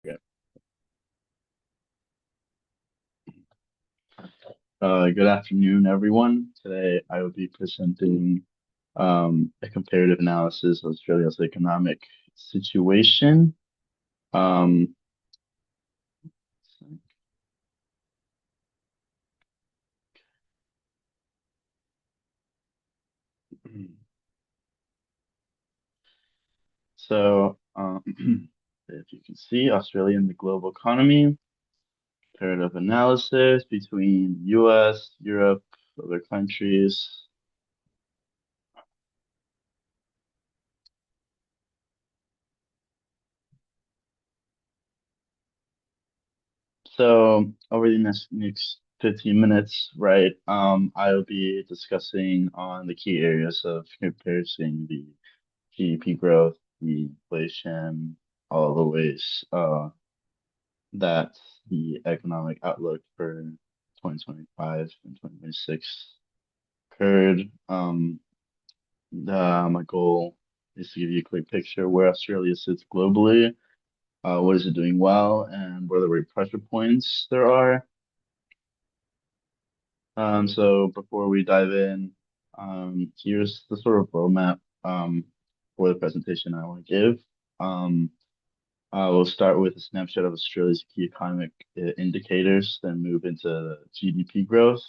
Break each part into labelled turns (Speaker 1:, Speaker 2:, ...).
Speaker 1: Okay. Good afternoon, everyone. Today I will be presenting a comparative analysis of Australia's economic situation. Um, if you can see, Australia and the global economy, comparative analysis between US, Europe, other countries. So over the next 15 minutes, right, I'll be discussing on the key areas of comparison the GDP growth, the inflation, all the ways that the economic outlook for 2025 and 2026 occurred. My goal is to give you a quick picture where Australia sits globally, what is it doing well, and what are the right pressure points there are. So before we dive in, here's the sort of roadmap for the presentation I want to give. Um, we'll start with a snapshot of Australia's key economic indicators, then move into GDP growth,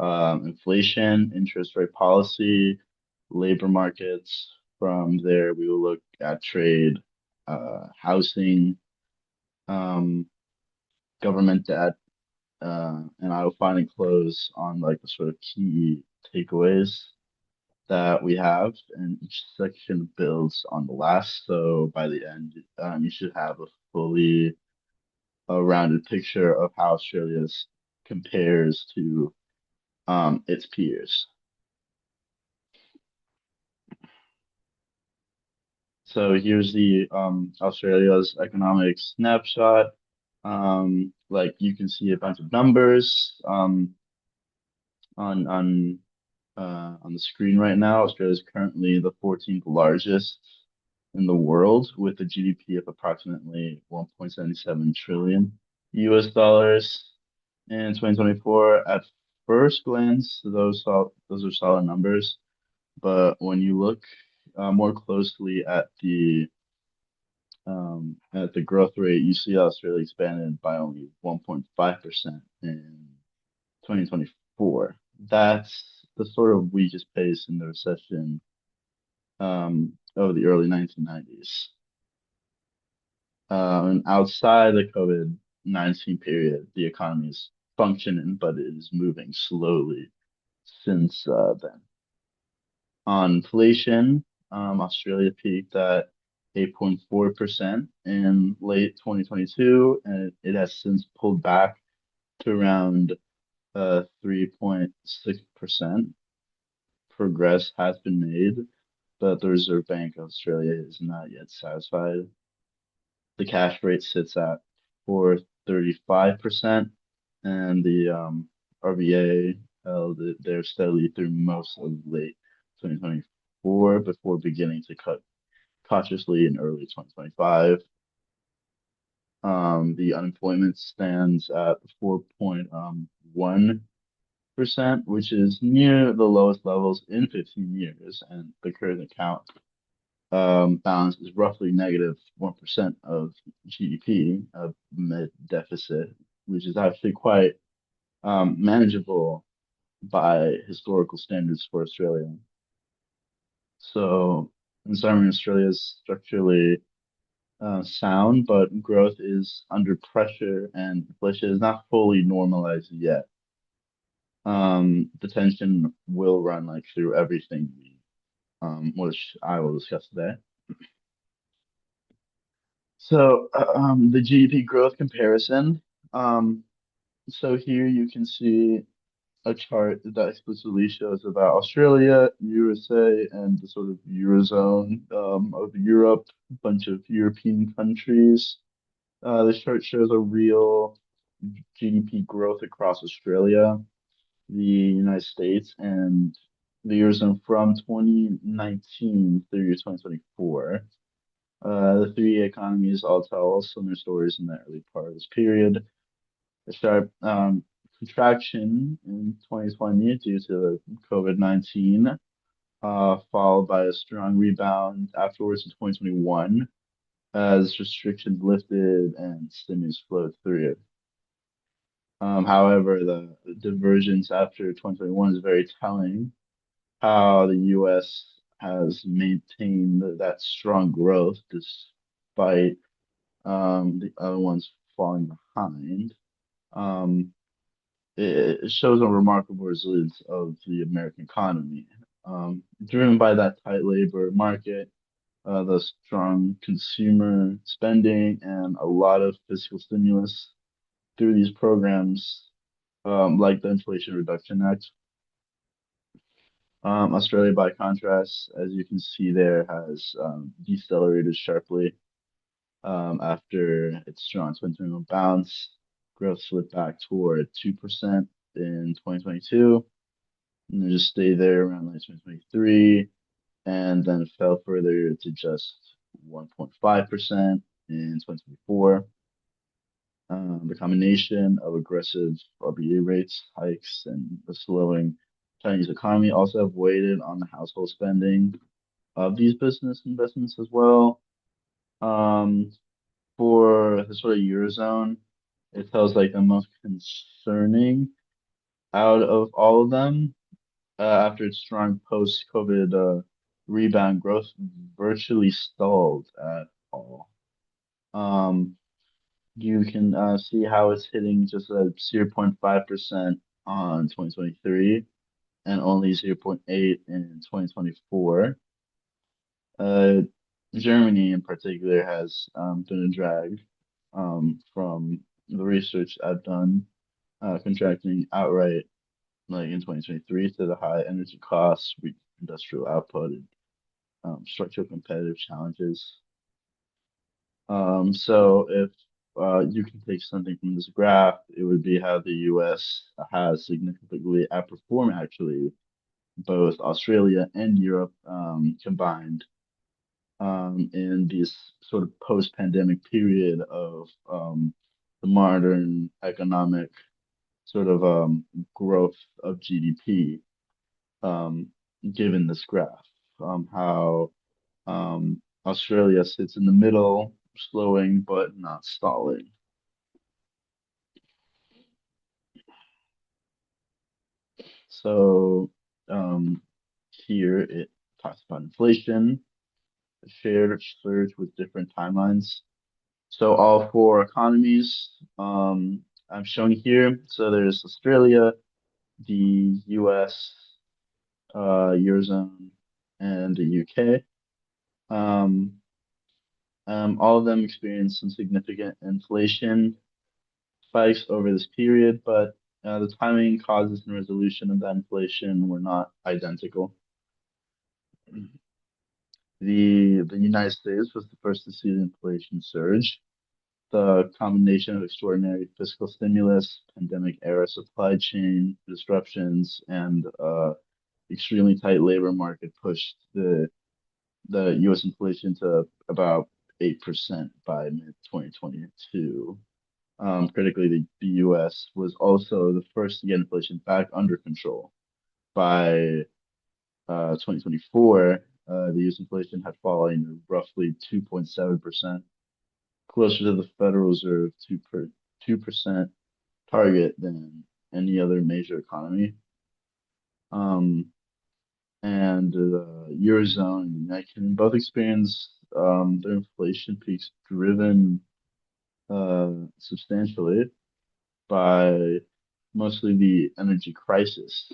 Speaker 1: inflation, interest rate policy, labor markets. From there, we will look at trade, housing, um, government debt, and I will finally close on like the sort of key takeaways that we have, and each section builds on the last. So by the end, you should have a fully rounded picture of how Australia's compares to its peers. So here's the Australia's economic snapshot. Like you can see a bunch of numbers on the screen right now. Australia is currently the 14th largest in the world with a GDP of approximately 1.77 trillion US dollars in 2024. At first glance, those are solid numbers, but when you look more closely at the growth rate, you see Australia expanded by only 1.5% in 2024. That's the sort of weakest pace in the recession of the early 1990s. And outside the COVID-19 period, the economy is functioning, but it is moving slowly since then. On inflation, Australia peaked at 8.4% in late 2022, and it has since pulled back to around 3.6%. Progress has been made, but the Reserve Bank of Australia is not yet satisfied. The cash rate sits at 4.35%, and the RBA held it there steadily through most of late 2024 before beginning to cut cautiously in early 2025. The unemployment stands at 4.1%, which is near the lowest levels in 15 years, and the current account balance is roughly negative 1% of GDP of mid deficit, which is actually quite manageable by historical standards for Australia. So, in summary, Australia is structurally sound, but growth is under pressure and inflation is not fully normalized yet. The tension will run like through everything, which I will discuss today. So, the GDP growth comparison. Um, so here you can see a chart that explicitly shows about Australia, USA, and the sort of Eurozone of Europe, a bunch of European countries. This chart shows a real GDP growth across Australia, the United States, and the Eurozone from 2019 through 2024. The three economies all tell similar stories in the early part of this period. A sharp contraction in 2020 due to COVID-19, followed by a strong rebound afterwards in 2021 as restrictions lifted and stimulus flowed through. However, the divergence after 2021 is very telling how the US has maintained that strong growth despite the other ones falling behind. Um, it shows a remarkable resilience of the American economy, driven by that tight labor market, the strong consumer spending, and a lot of fiscal stimulus through these programs, like the Inflation Reduction Act. Australia, by contrast, as you can see there, has decelerated sharply after its strong 2021 bounce. Growth slipped back toward 2% in 2022, and then just stayed there around like 2023, and then fell further to just 1.5% in 2024. The combination of aggressive RBA rates hikes and the slowing Chinese economy also have weighed on the household spending of these business investments as well. Um, for the sort of Eurozone, it feels like the most concerning out of all of them after its strong post-COVID rebound growth virtually stalled at all. Um, you can see how it's hitting just at 0.5% on 2023 and only 0.8 in 2024. Uh, Germany in particular has been a drag from the research I've done, contracting outright like in 2023 to the high energy costs, weak industrial output, and structural competitive challenges. So if you can take something from this graph, it would be how the US has significantly outperformed actually both Australia and Europe combined in this sort of post-pandemic period of the modern economic sort of growth of GDP, um, given this graph, how Australia sits in the middle, slowing but not stalling. So here it talks about inflation, a shared surge with different timelines. So all four economies I'm showing here. So there's Australia, the US, Eurozone, and the UK. Um, all of them experienced some significant inflation spikes over this period, but the timing, causes, and resolution of that inflation were not identical. The United States was the first to see the inflation surge. The combination of extraordinary fiscal stimulus, pandemic era supply chain disruptions, and extremely tight labor market pushed the U.S. inflation to about 8% by mid 2022. Critically, the U.S. was also the first to get inflation back under control. By 2024, the U.S. inflation had fallen roughly 2.7%, closer to the Federal Reserve 2% target than any other major economy. Um, and the Eurozone and the United Kingdom both experienced their inflation peaks driven substantially by mostly the energy crisis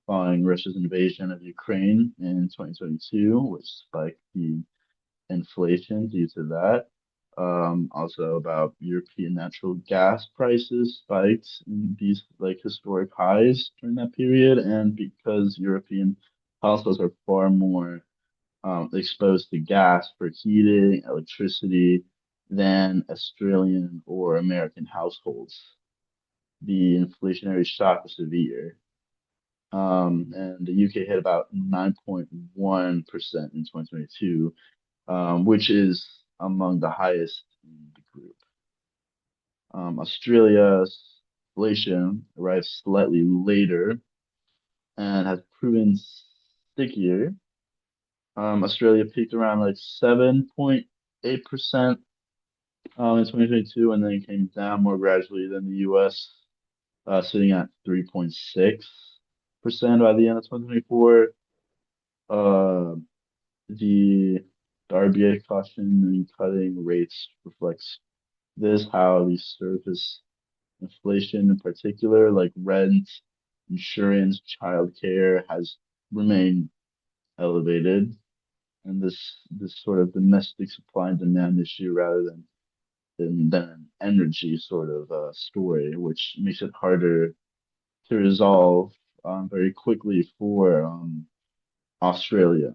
Speaker 1: following Russia's invasion of Ukraine in 2022, which spiked the inflation due to that. Also about European natural gas prices spiked in these like historic highs during that period, and because European households are far more exposed to gas for heating, electricity than Australian or American households, the inflationary shock was severe. And the UK hit about 9.1% in 2022, which is among the highest in the group. Australia's inflation arrived slightly later and has proven stickier. Australia peaked around like 7.8% in 2022 and then came down more gradually than the US, sitting at 3.6% by the end of 2024. Uh, the, the RBA caution in cutting rates reflects this, how the surface inflation in particular, like rent, insurance, childcare, has remained elevated, and this sort of domestic supply and demand issue rather than an energy sort of story, which makes it harder to resolve very quickly for Australia,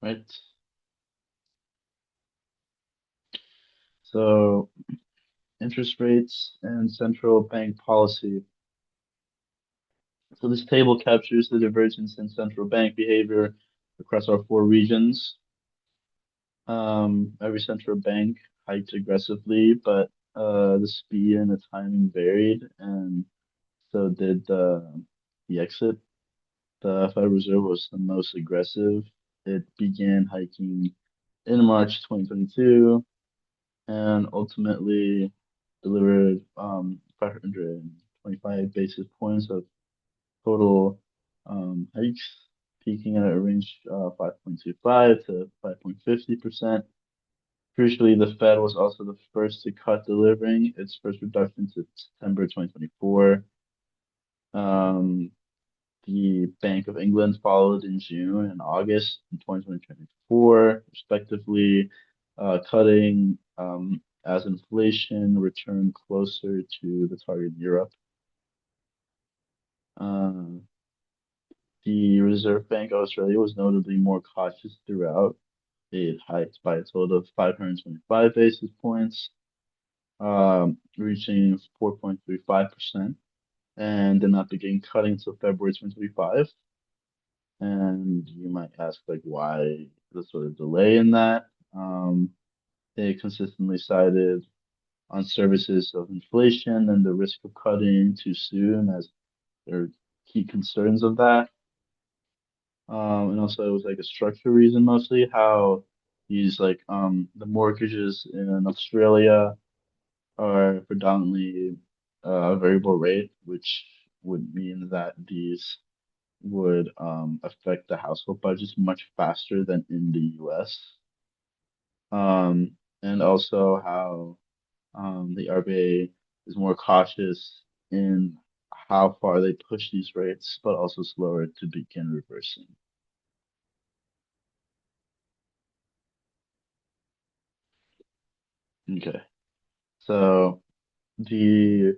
Speaker 1: right? So interest rates and central bank policy. So this table captures the divergence in central bank behavior across our four regions. Every central bank hiked aggressively, but the speed and the timing varied, and so did the exit. The Federal Reserve was the most aggressive. It began hiking in March 2022 and ultimately delivered 525 basis points of total hikes, peaking at a range 5.25 to 5.50%. Crucially, the Fed was also the first to cut, delivering its first reduction to September 2024. Um, the Bank of England followed in June and August in 2024, respectively, cutting as inflation returned closer to the target in Europe. Uh, the Reserve Bank of Australia was notably more cautious throughout. It hiked by a total of 525 basis points, reaching 4.35%, and did not begin cutting until February 2025. And you might ask, like, why the sort of delay in that? Um, they consistently cited on services of inflation and the risk of cutting too soon as their key concerns of that. And also it was like a structural reason mostly how these like the mortgages in Australia are predominantly variable rate, which would mean that these would affect the household budgets much faster than in the US. And also how the RBA is more cautious in how far they push these rates, but also slower to begin reversing. Okay, so the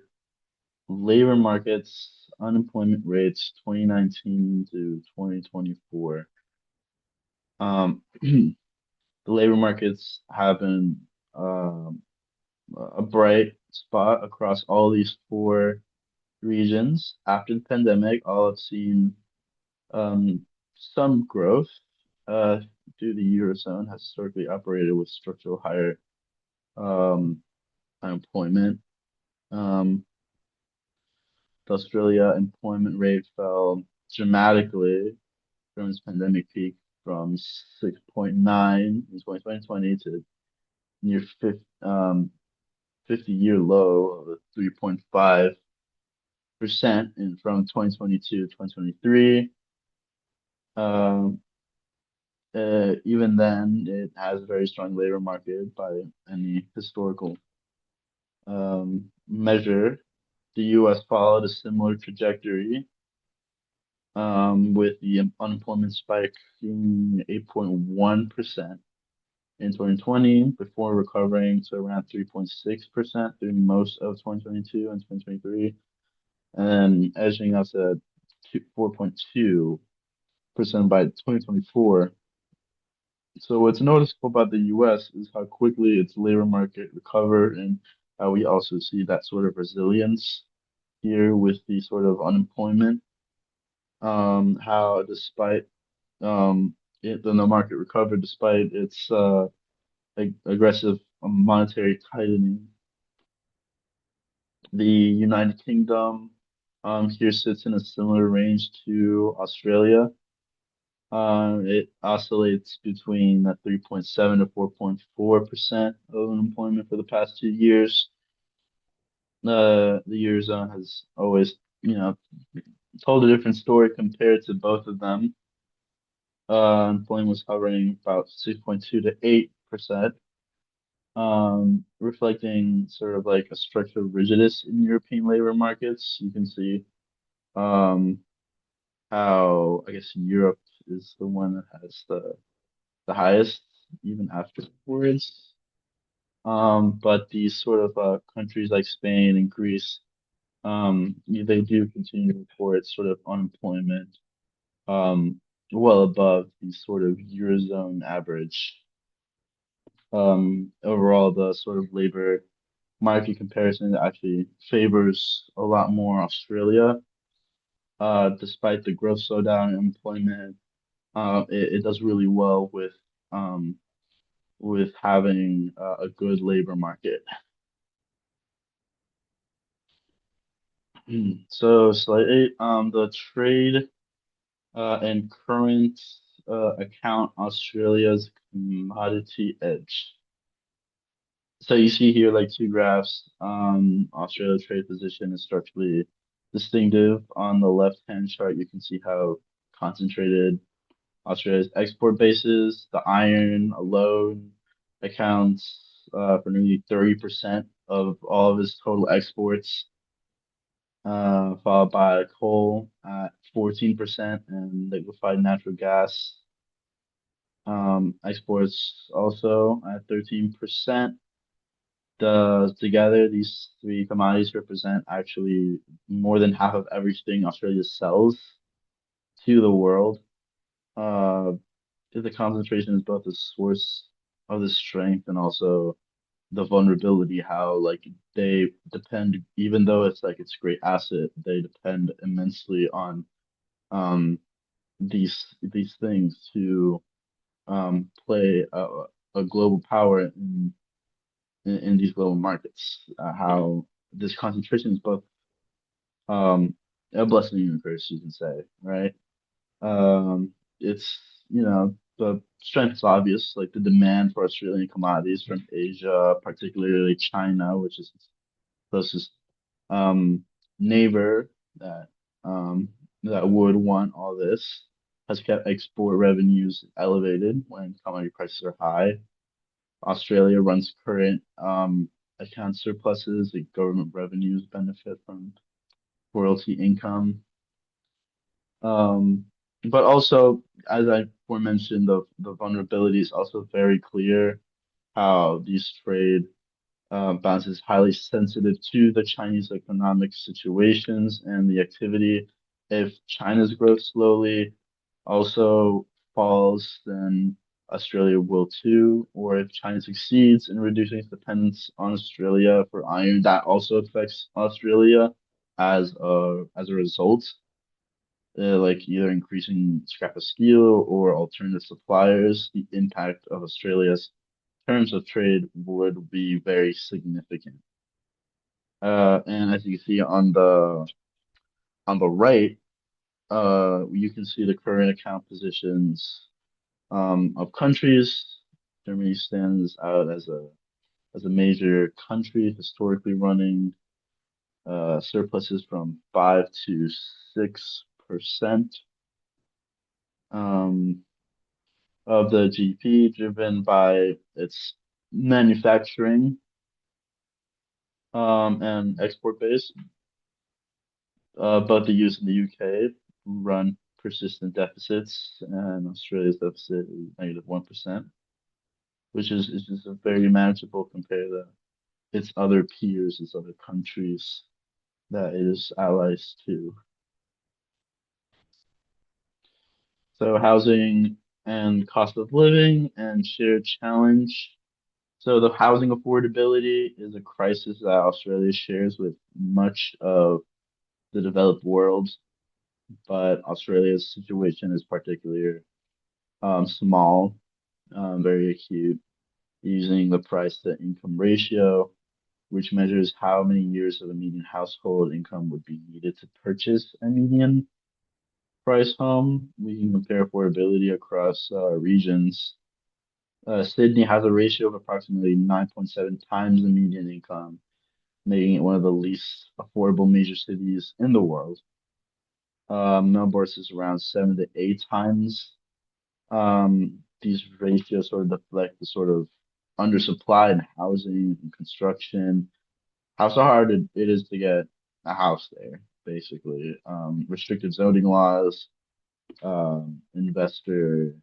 Speaker 1: labor markets, unemployment rates 2019 to 2024. The labor markets have been um, a bright spot across all these four regions. After the pandemic, all have seen some growth. Uh, due to the Eurozone has historically operated with structural higher um, unemployment. Um, the Australia employment rate fell dramatically from its pandemic peak from 6.9 in 2020 to near 50-year low of 3.5% in from 2022 to 2023. Um, Even then, it has a very strong labor market by any historical measure. The U.S. followed a similar trajectory, with the unemployment spiking 8.1% in 2020 before recovering to around 3.6% through most of 2022 and 2023, and then edging up to 4.2% by 2024. So what's noticeable about the US is how quickly its labor market recovered and how we also see that sort of resilience here with the sort of unemployment. how despite the market recovered despite its aggressive monetary tightening. The United Kingdom here sits in a similar range to Australia. It oscillates between 3.7 to 4.4% of unemployment for the past 2 years. The Eurozone has always, you know, told a different story compared to both of them. Unemployment was hovering about 6.2 to 8%, reflecting sort of like a structural rigidness in European labor markets. You can see um, how I guess Europe is the one that has the highest even afterwards. But these sort of countries like Spain and Greece, they do continue to report sort of unemployment um, well above the sort of Eurozone average. Overall, the sort of labor market comparison actually favors a lot more Australia. Despite the growth slowdown in employment, it does really well um, with having a good labor market. So slightly, the trade and current account Australia's commodity edge. So you see here like two graphs. Australia's trade position is structurally distinctive. On the left-hand chart, you can see how concentrated Australia's export base is. The iron alone accounts for nearly 30% of all of its total exports, followed by coal at 14% and liquefied natural gas exports also at 13%. Together, these three commodities represent actually more than half of everything Australia sells to the world. Uh, the concentration is both a source of the strength and also the vulnerability, how like they depend, even though it's like it's a great asset, they depend immensely on um these things to play a global power in these global markets. How this concentration is both um a blessing and a curse, you can say, right? It's the strength is obvious, like the demand for Australian commodities from Asia, particularly China, which is its closest um neighbor that um that would want all this, has kept export revenues elevated when commodity prices are high. Australia runs current account surpluses, the government revenues benefit from royalty income. Um, but also, as I aforementioned, the vulnerability is also very clear how these trade balance is highly sensitive to the Chinese economic situations and the activity. If China's growth slowly also falls, then Australia will too. Or if China succeeds in reducing its dependence on Australia for iron, that also affects Australia as a result, like either increasing scrap of steel or alternative suppliers. The impact of Australia's terms of trade would be very significant. And as you can see on the right, you can see the current account positions of countries. Germany stands out as a major country, historically running surpluses from 5 to 6% um, of the GDP, driven by its manufacturing and export base. Both the US and the UK run persistent deficits, and Australia's deficit is -1%, which is just a very manageable compared to its other peers, its other countries that it is allies to. So housing and cost of living and shared challenge. So the housing affordability is a crisis that Australia shares with much of the developed world. but Australia's situation is particularly small, very acute, using the price to income ratio, which measures how many years of a median household income would be needed to purchase a median price home. We can compare affordability across regions. Sydney has a ratio of approximately 9.7 times the median income, making it one of the least affordable major cities in the world. Melbourne is around 7 to 8 times. These ratios sort of reflect the sort of undersupply in housing and construction, how so hard it is to get a house there, basically. Restricted zoning laws, investor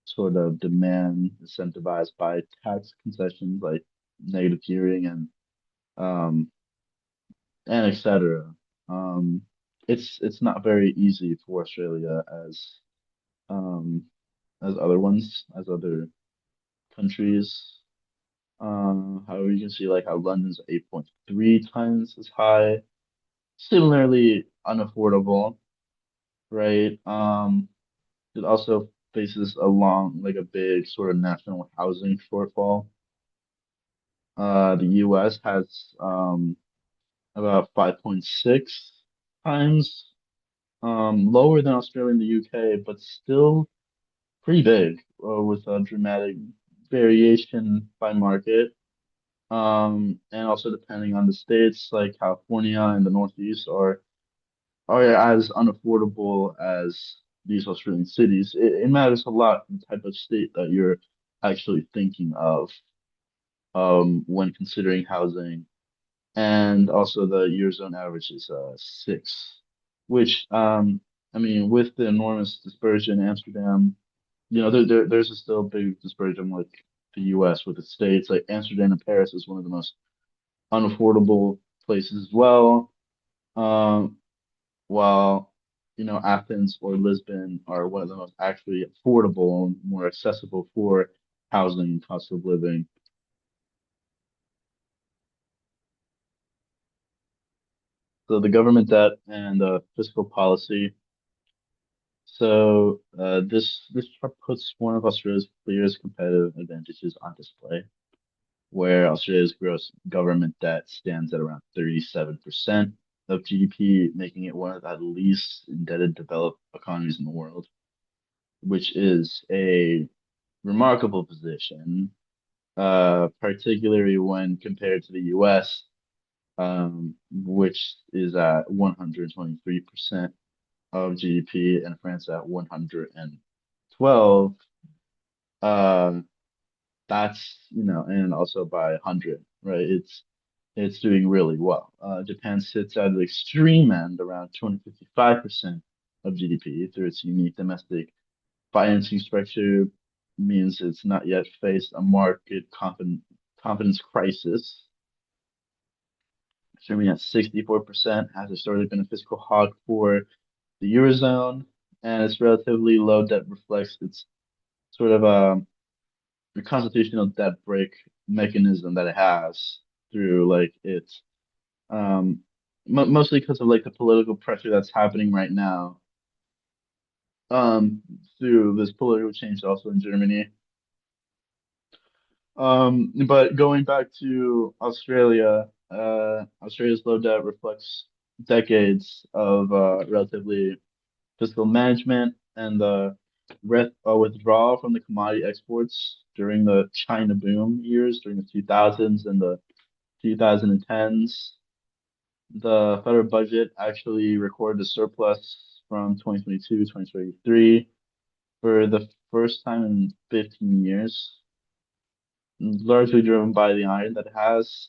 Speaker 1: sort of demand incentivized by tax concessions like negative gearing um, and etc. Um, it's not very easy for Australia um, as other ones, as other countries. However, you can see like how London's 8.3 times as high, similarly unaffordable, right? It also faces like a big sort of national housing shortfall. The US has about 5.6 times lower than Australia and the UK, but still pretty big with a dramatic variation by market. And also depending on the states, like California and the Northeast are as unaffordable as these Australian cities. It matters a lot the type of state that you're actually thinking of when considering housing. And also the Eurozone average is 6, which I mean with the enormous dispersion in Amsterdam, there's a still big dispersion like the US with the states. Like Amsterdam and Paris is one of the most unaffordable places as well. Um, while Athens or Lisbon are one of the most actually affordable and more accessible for housing and cost of living. So the government debt and fiscal policy. So this chart puts one of Australia's clearest competitive advantages on display, where Australia's gross government debt stands at around 37% of GDP, making it one of the least indebted developed economies in the world, which is a remarkable position, particularly when compared to the US, which is at 123% of GDP and France at 112. Um, and also by 100, right? It's doing really well. Japan sits at the extreme end, around 255% of GDP through its unique domestic financing structure means it's not yet faced a confidence crisis. Germany at 64% has historically been a fiscal hog for the Eurozone, and its relatively low debt reflects its sort of the constitutional debt break mechanism that it has through like its mostly because of like the political pressure that's happening right now um through this political change also in Germany. But going back to Australia, Australia's low debt reflects decades of relatively fiscal management and the withdrawal from the commodity exports during the China boom years during the 2000s and the 2010s. The federal budget actually recorded a surplus from 2022 to 2023 for the first time in 15 years, largely driven by the iron that it has.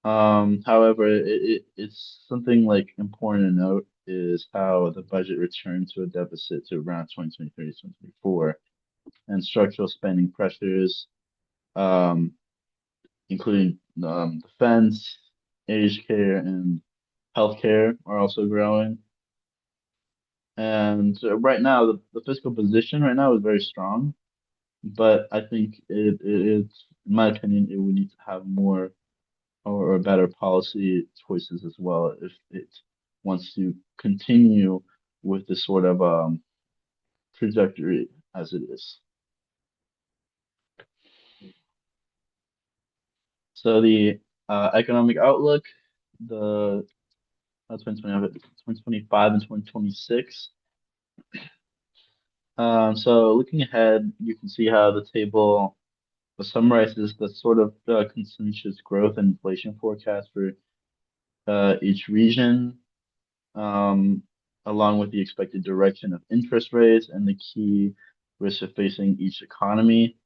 Speaker 1: However, it's something like important to note is how the budget returned to a deficit to around 2023 to 2024, and structural spending pressures, um, including defense, aged care, and healthcare are also growing. And right now, the fiscal position right now is very strong, but I think in my opinion, it would need to have more or better policy choices as well if it wants to continue with this sort of trajectory as it is. So the economic outlook, the 2025 and 2026. So looking ahead, you can see how the table summarizes the sort of consensus growth and inflation forecast for each region, um, along with the expected direction of interest rates and the key risks of facing each economy.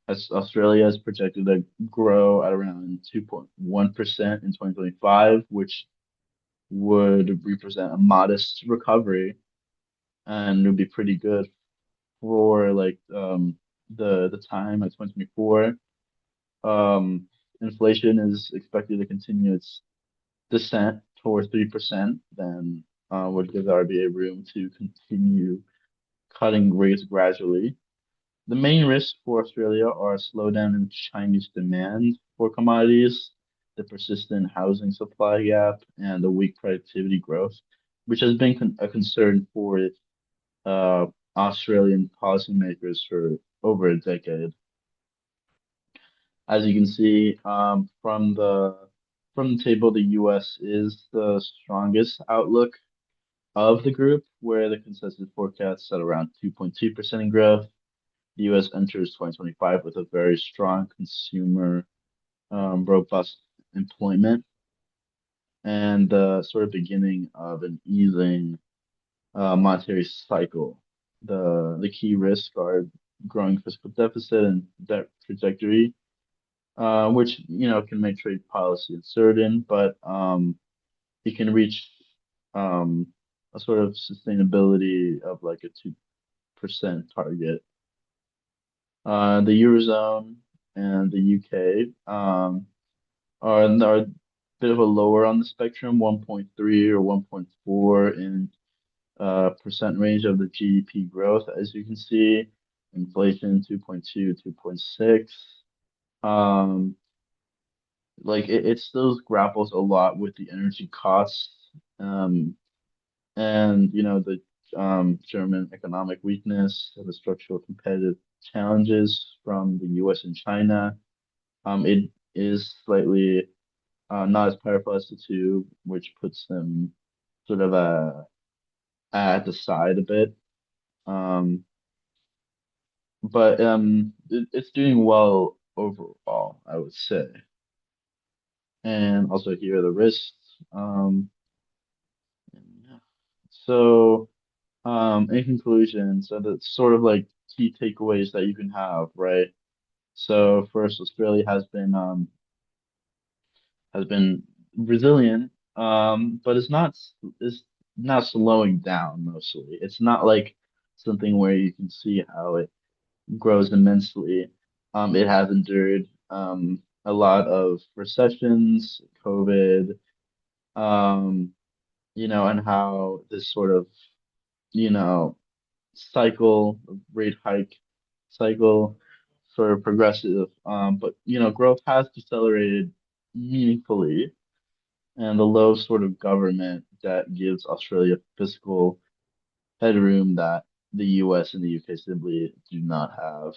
Speaker 1: As Australia is projected to grow at around 2.1% in 2025, which would represent a modest recovery and would be pretty good for like the time at 2024. Um, Inflation is expected to continue its descent towards 3%, then would give the RBA room to continue cutting rates gradually. The main risks for Australia are a slowdown in Chinese demand for commodities, the persistent housing supply gap, and the weak productivity growth, which has been a concern for uh, Australian policymakers for over a decade. As you can see from the table, the U.S. is the strongest outlook of the group, where the consensus forecast at around 2.2% in growth. The U.S. enters 2025 with a very strong consumer, robust employment, and the sort of beginning of an easing monetary cycle. The key risks are growing fiscal deficit and debt trajectory, which can make trade policy uncertain, but it can reach um, a sort of sustainability of like a 2% target. The Eurozone and the UK are a bit of a lower on the spectrum, 1.3 or 1.4 in percent range of the GDP growth, as you can see. Inflation 2.2, 2.6. Um, it still grapples a lot with the energy costs, um, and the German economic weakness, the structural competitive challenges from the U.S. and China. It is slightly not as powerful as the two, which puts them sort of at the side a bit. Um, but it's doing well overall, I would say. And also here are the risks. Um, yeah. so in conclusion, so that's sort of like key takeaways that you can have, right? So first, Australia has been resilient, but it's not slowing down mostly. It's not like something where you can see how it grows immensely. It has endured a lot of recessions, COVID, um, and how this sort of, you know, rate hike cycle, sort of progressive. But growth has decelerated meaningfully, and the low sort of government that gives Australia fiscal headroom that the US and the UK simply do not have.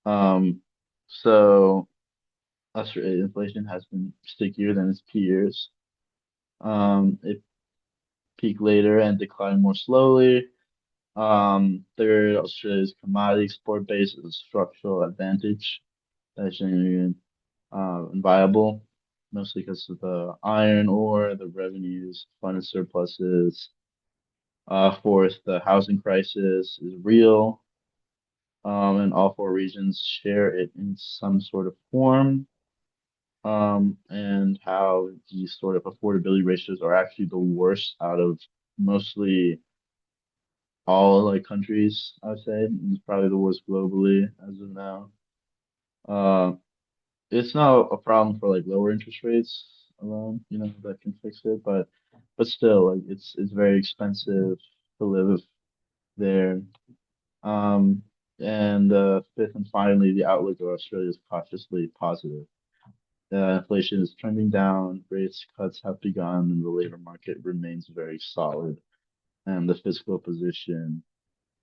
Speaker 1: Um, so Australia inflation has been stickier than its peers. It peaked later and declined more slowly. Third, Australia's commodity export base is a structural advantage that's genuine and viable, mostly because of the iron ore, the revenues, funded surpluses. Fourth, the housing crisis is real, and all four regions share it in some sort of form. And how these sort of affordability ratios are actually the worst out of mostly all like countries, I would say. It's probably the worst globally as of now. Uh, it's not a problem for like lower interest rates alone, that can fix it, but still, like it's very expensive to live there. Um, and fifth and finally, the outlook of Australia is cautiously positive. Inflation is trending down, rates cuts have begun, and the labor market remains very solid. And the fiscal position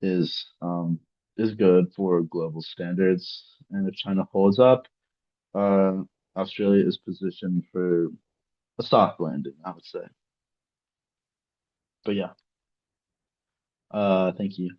Speaker 1: is um, is good for global standards. And if China holds up, uh, Australia is positioned for a soft landing, I would say. But yeah, thank you.